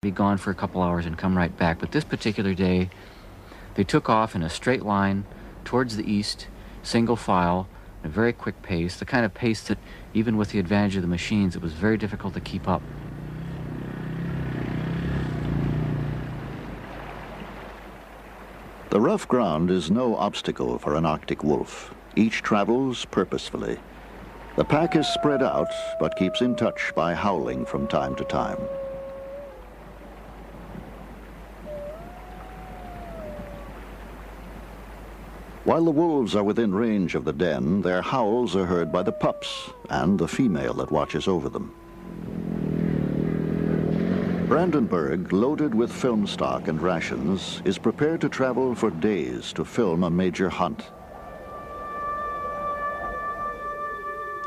be gone for a couple hours and come right back. But this particular day, they took off in a straight line towards the east, single file, at a very quick pace, the kind of pace that, even with the advantage of the machines, it was very difficult to keep up. The rough ground is no obstacle for an Arctic wolf. Each travels purposefully. The pack is spread out, but keeps in touch by howling from time to time. While the wolves are within range of the den, their howls are heard by the pups and the female that watches over them. Brandenburg, loaded with film stock and rations, is prepared to travel for days to film a major hunt.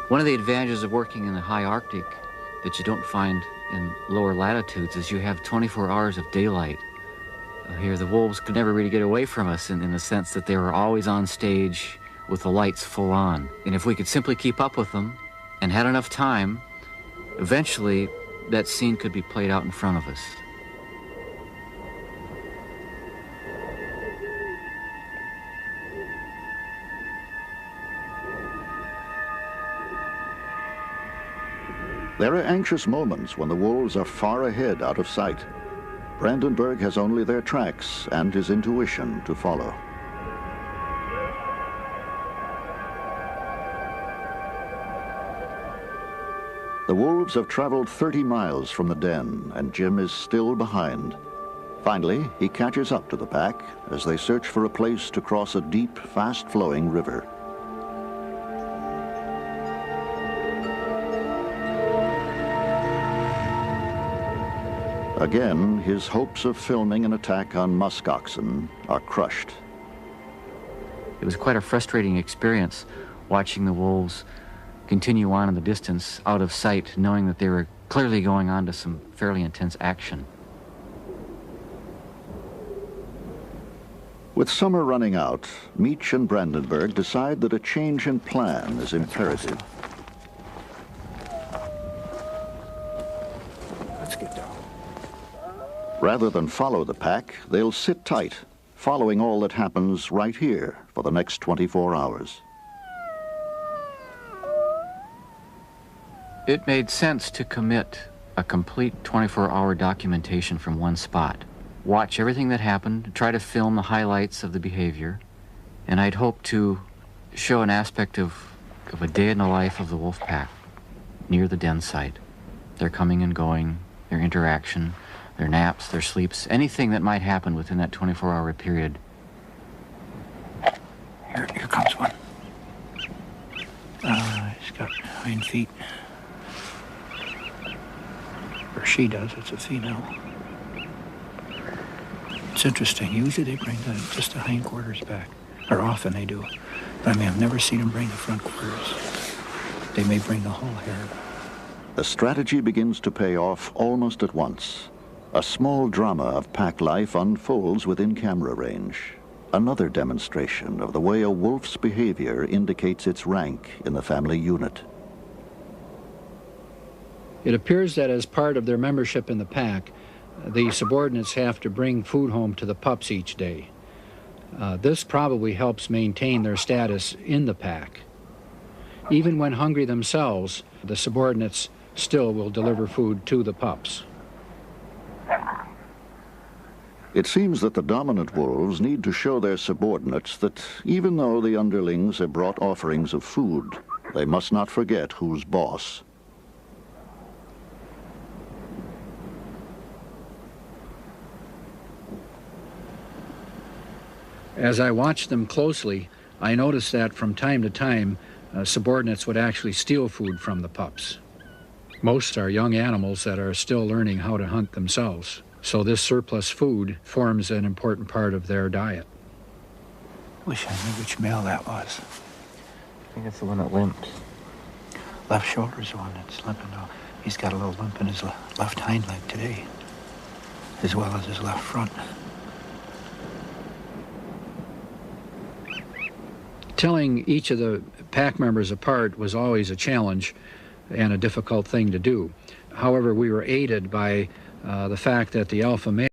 One of the advantages of working in the high Arctic that you don't find in lower latitudes is you have 24 hours of daylight. Here, the wolves could never really get away from us in the sense that they were always on stage with the lights full on. And if we could simply keep up with them and had enough time, eventually that scene could be played out in front of us. There are anxious moments when the wolves are far ahead out of sight. Brandenburg has only their tracks and his intuition to follow. The wolves have traveled 30 miles from the den, and Jim is still behind. Finally, he catches up to the pack as they search for a place to cross a deep, fast-flowing river. Again, his hopes of filming an attack on musk oxen are crushed. It was quite a frustrating experience watching the wolves continue on in the distance, out of sight, knowing that they were clearly going on to some fairly intense action. With summer running out, Meach and Brandenburg decide that a change in plan is imperative. Let's get down. Rather than follow the pack, they'll sit tight, following all that happens right here for the next 24 hours. It made sense to commit a complete 24-hour documentation from one spot. Watch everything that happened, try to film the highlights of the behavior, and I'd hope to show an aspect of a day in the life of the wolf pack near the den site. Their coming and going, their interaction, their naps, their sleeps, anything that might happen within that 24-hour period. Here comes one. He's got hind feet. Or she does, it's a female. It's interesting. Usually they bring just the hindquarters back. Or often they do. But I mean, I've never seen them bring the front quarters. They may bring the whole hair. The strategy begins to pay off almost at once. A small drama of pack life unfolds within camera range. Another demonstration of the way a wolf's behavior indicates its rank in the family unit. It appears that as part of their membership in the pack, the subordinates have to bring food home to the pups each day. This probably helps maintain their status in the pack. Even when hungry themselves, the subordinates still will deliver food to the pups. It seems that the dominant wolves need to show their subordinates that even though the underlings have brought offerings of food, they must not forget who's boss. As I watched them closely, I noticed that from time to time, subordinates would actually steal food from the pups. Most are young animals that are still learning how to hunt themselves, so this surplus food forms an important part of their diet. Wish I knew which male that was. I think it's the one that limped. Left shoulder's the one that's limping now. He's got a little limp in his left hind leg today, as well as his left front. Telling each of the pack members apart was always a challenge and a difficult thing to do. However, we were aided by the fact that the alpha male